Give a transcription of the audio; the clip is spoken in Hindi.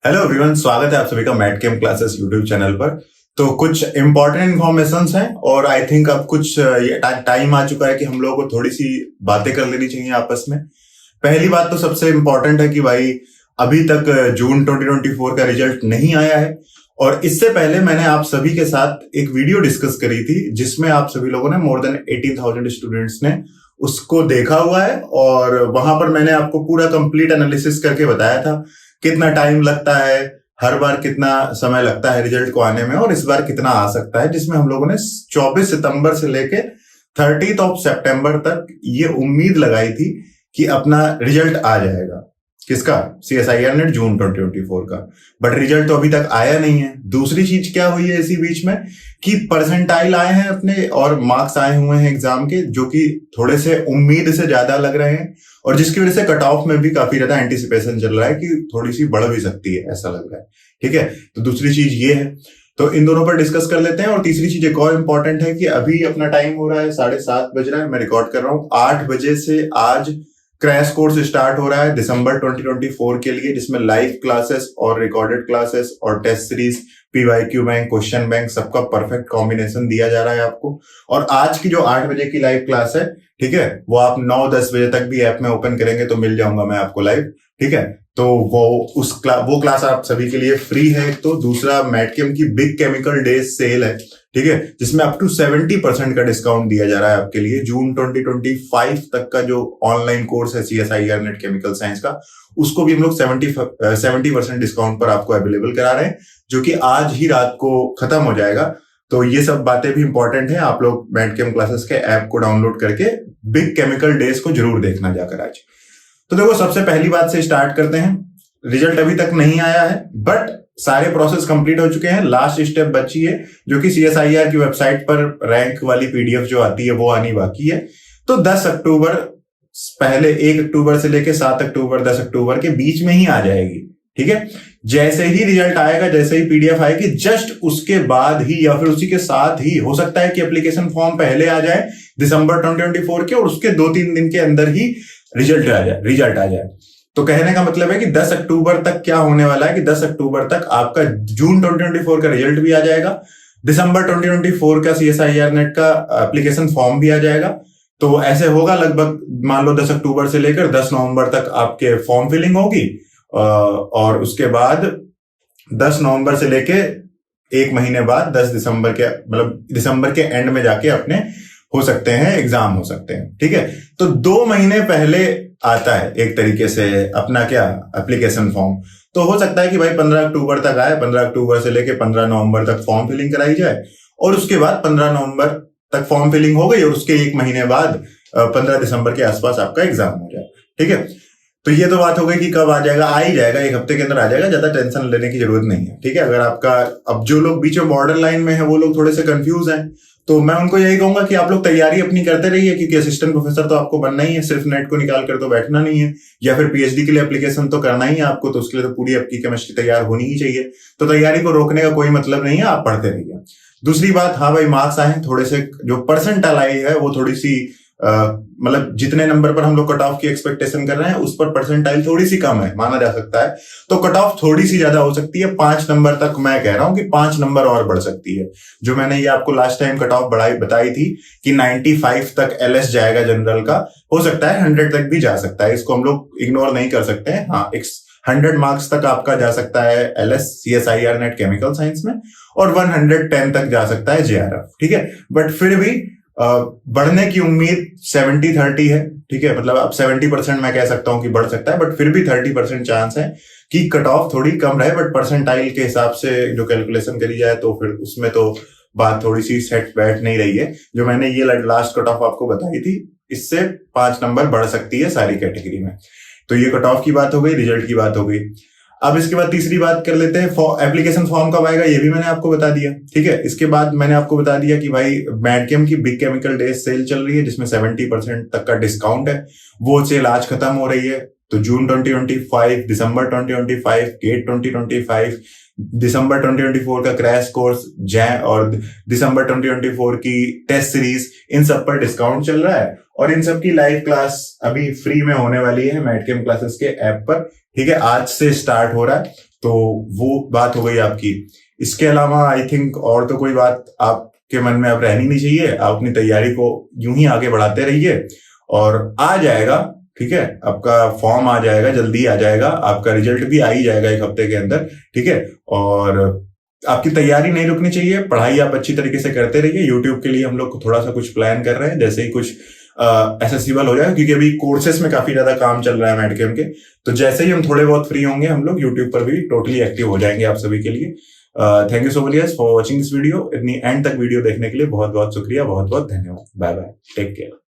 हेलो एवरीवन, स्वागत है आप सभी का Mat Camp Classes YouTube channel पर। तो कुछ इंपॉर्टेंट इन्फॉर्मेशंस हैं और आई थिंक अब कुछ टाइम आ चुका है कि हम लोगों को थोड़ी सी बातें कर लेनी चाहिए आपस में। पहली बात तो सबसे इम्पोर्टेंट है कि भाई अभी तक जून 2024 का रिजल्ट नहीं आया है और इससे पहले मैंने आप सभी के साथ एक वीडियो डिस्कस करी थी जिसमें आप सभी लोगों ने मोर देन 18,000 स्टूडेंट्स ने उसको देखा हुआ है और वहां पर मैंने आपको पूरा कंप्लीट एनालिसिस करके बताया था कितना टाइम लगता है, हर बार कितना समय लगता है रिजल्ट को आने में और इस बार कितना आ सकता है, जिसमें हम लोगों ने 24 सितंबर से लेके 30 सितंबर तक ये उम्मीद लगाई थी कि अपना रिजल्ट आ जाएगा। किसका? CSIR नेट जून 2024 का। बट रिजल्ट तो अभी तक आया नहीं है। दूसरी चीज क्या हुई है इसी बीच में कि परसेंटाइल आए हैं अपने और मार्क्स आए हुए हैं एग्जाम के जो कि थोड़े से उम्मीद से ज्यादा लग रहे हैं और जिसकी वजह से कट ऑफ में भी काफी ज्यादा एंटिसिपेशन चल रहा है कि थोड़ी सी बढ़ भी सकती है, ऐसा लग रहा है। ठीक है, तो दूसरी चीज ये है, तो इन दोनों पर डिस्कस कर लेते हैं। और तीसरी चीज एक और इंपॉर्टेंट है कि अभी अपना टाइम हो रहा है 7:30 बज रहा है, मैं रिकॉर्ड कर रहा हूँ। 8 बजे से आज क्रैश कोर्स स्टार्ट हो रहा है दिसंबर 2024 के लिए, जिसमें लाइव क्लासेस और रिकॉर्डेड क्लासेस और test series, PYQ bank, question bank, सबका परफेक्ट कॉम्बिनेशन दिया जा रहा है आपको। और आज की जो 8 बजे की लाइव क्लास है, ठीक है, वो आप 9-10 बजे तक भी ऐप में ओपन करेंगे तो मिल जाऊंगा मैं आपको लाइव। ठीक है, तो वो क्लास आप सभी के लिए फ्री है। तो दूसरा मैट कैम्प की बिग केमिकल डेज सेल है, ठीक है, जिसमें अप टू 70% का डिस्काउंट दिया जा रहा है आपके लिए। जून 2025 तक का जो ऑनलाइन कोर्स है CSIR नेट केमिकल साइंस का, उसको भी हम लोग 70% डिस्काउंट पर आपको अवेलेबल करा रहे हैं, जो कि आज ही रात को खत्म हो जाएगा। तो ये सब बातें भी इंपॉर्टेंट है। आप लोग मैट कैम्प क्लासेस के ऐप को डाउनलोड करके बिग केमिकल डेज को जरूर देखना जाकर आज। तो देखो, सबसे पहली बात से स्टार्ट करते हैं। रिजल्ट अभी तक नहीं आया है बट सारे प्रोसेस कंप्लीट हो चुके हैं। लास्ट स्टेप बची है जो कि CSIR की वेबसाइट पर रैंक वाली PDF जो आती है वो आनी बाकी है। तो 10 अक्टूबर, पहले 1 अक्टूबर से लेके 7 अक्टूबर 10 अक्टूबर के बीच में ही आ जाएगी। ठीक है, जैसे ही रिजल्ट आएगा, जैसे ही PDF आएगी, जस्ट उसके बाद ही या फिर उसी के साथ ही हो सकता है कि एप्लीकेशन फॉर्म पहले आ जाए दिसंबर 2024 के और उसके 2-3 दिन के अंदर ही रिजल्ट आ जाए। तो कहने का मतलब है कि 10 अक्टूबर तक क्या होने वाला है कि 10 अक्टूबर तक आपका जून 2024 का रिजल्ट भी आ जाएगा, दिसंबर 2024 का CSIR नेट का एप्लीकेशन फॉर्म भी आ जाएगा। तो ऐसे होगा लगभग, मान लो 10 अक्टूबर से लेकर 10 नवंबर तक आपके फॉर्म फिलिंग होगी और उसके बाद 10 नवंबर से लेके 1 महीने बाद 10 दिसंबर के, मतलब दिसंबर के एंड में जाके अपने हो सकते हैं, एग्जाम हो सकते हैं। ठीक है, तो 2 महीने पहले आता है एक तरीके से अपना क्या एप्लीकेशन फॉर्म। तो हो सकता है कि भाई 15 अक्टूबर तक आए, 15 अक्टूबर से लेके 15 नवंबर तक फॉर्म फिलिंग कराई जाए और उसके बाद 15 नवंबर तक फॉर्म फिलिंग हो गई और उसके 1 महीने बाद 15 दिसंबर के आसपास आपका एग्जाम हो जाए। ठीक है, तो ये तो बात हो गई कि कब आ जाएगा। आ ही जाएगा, 1 हफ्ते के अंदर आ जाएगा, ज्यादा टेंशन लेने की जरूरत नहीं है। ठीक है, अगर आपका, अब जो लोग बीच में बॉर्डर लाइन में है वो लोग थोड़े से कंफ्यूज हैं, तो मैं उनको यही कहूंगा कि आप लोग तैयारी अपनी करते रहिए, क्योंकि असिस्टेंट प्रोफेसर तो आपको बनना ही है, सिर्फ नेट को निकाल कर तो बैठना नहीं है, या फिर PhD के लिए एप्लीकेशन तो करना ही है आपको, तो उसके लिए तो पूरी आपकी केमिस्ट्री तैयार होनी ही चाहिए। तो तैयारी को रोकने का कोई मतलब नहीं है, आप पढ़ते रहिए। दूसरी बात, हाँ भाई, मार्क्स आए थोड़े से, जो परसेंटाइल आई है वो थोड़ी सी मतलब जितने नंबर पर हम लोग कट ऑफ की एक्सपेक्टेशन कर रहे हैं उस पर परसेंटाइल थोड़ी सी कम है, माना जा सकता है। तो कट ऑफ थोड़ी सी ज्यादा हो सकती है, 5 नंबर तक। मैं कह रहा हूं कि 5 नंबर और बढ़ सकती है। जो मैंने ये आपको लास्ट टाइम कट ऑफ बताई थी कि 95 तक LS जाएगा जनरल का, हो सकता है 100 तक भी जा सकता है। इसको हम लोग इग्नोर नहीं कर सकते हैं। हाँ, 100 मार्क्स तक आपका जा सकता है LS CSIR net chemical science में और 110 तक जा सकता है JRF। ठीक है, बट फिर भी बढ़ने की उम्मीद 70-30 है। ठीक है, मतलब अब 70% मैं कह सकता हूं कि बढ़ सकता है, बट फिर भी 30% चांस है कि कट ऑफ थोड़ी कम रहे। बट परसेंटाइल के हिसाब से जो कैलकुलेशन करी जाए तो फिर उसमें तो बात थोड़ी सी सेट बैठ नहीं रही है। जो मैंने ये लास्ट कट ऑफ आपको बताई थी, इससे 5 नंबर बढ़ सकती है सारी कैटेगरी में। तो ये कट ऑफ की बात हो गई, रिजल्ट की बात हो गई। अब इसके बाद तीसरी बात कर लेते हैं, एप्लीकेशन फॉर्म कब आएगा, ये भी मैंने आपको बता दिया। ठीक है, इसके बाद मैंने आपको बता दिया कि भाई मैट कैम्प की बिग केमिकल डेज सेल चल रही है जिसमें 70% तक का डिस्काउंट है। वो सेल आज खत्म हो रही है। तो जून 2025, दिसंबर 2025, गेट 2025, दिसंबर 2024 का क्रैश कोर्स और दिसंबर 2024 की टेस्ट सीरीज, इन सब पर डिस्काउंट चल रहा है और इन सब की लाइव क्लास अभी फ्री में होने वाली है मैट कैम्प क्लासेस के ऐप पर। ठीक है, आज से स्टार्ट हो रहा है। तो वो बात हो गई आपकी। इसके अलावा आई थिंक और तो कोई बात आपके मन में अब रहनी नहीं चाहिए। आप अपनी तैयारी को यूं ही आगे बढ़ाते रहिए और आ जाएगा, ठीक है, आपका फॉर्म आ जाएगा, जल्दी आ जाएगा, आपका रिजल्ट भी आ ही जाएगा 1 हफ्ते के अंदर, ठीक है। और आपकी तैयारी नहीं रुकनी चाहिए, पढ़ाई आप अच्छी तरीके से करते रहिए। यूट्यूब के लिए हम लोग थोड़ा सा कुछ प्लान कर रहे हैं, जैसे ही कुछ एसेसिबल हो जाए, क्योंकि अभी कोर्सेस में काफी ज्यादा काम चल रहा है मैडकेम के। तो जैसे ही हम थोड़े बहुत फ्री होंगे, हम लोग यूट्यूब पर भी टोटली एक्टिव हो जाएंगे आप सभी के लिए। Thank you so much for watching this video. इतनी एंड तक वीडियो देखने के लिए बहुत बहुत शुक्रिया, बहुत बहुत धन्यवाद। Bye bye, take care.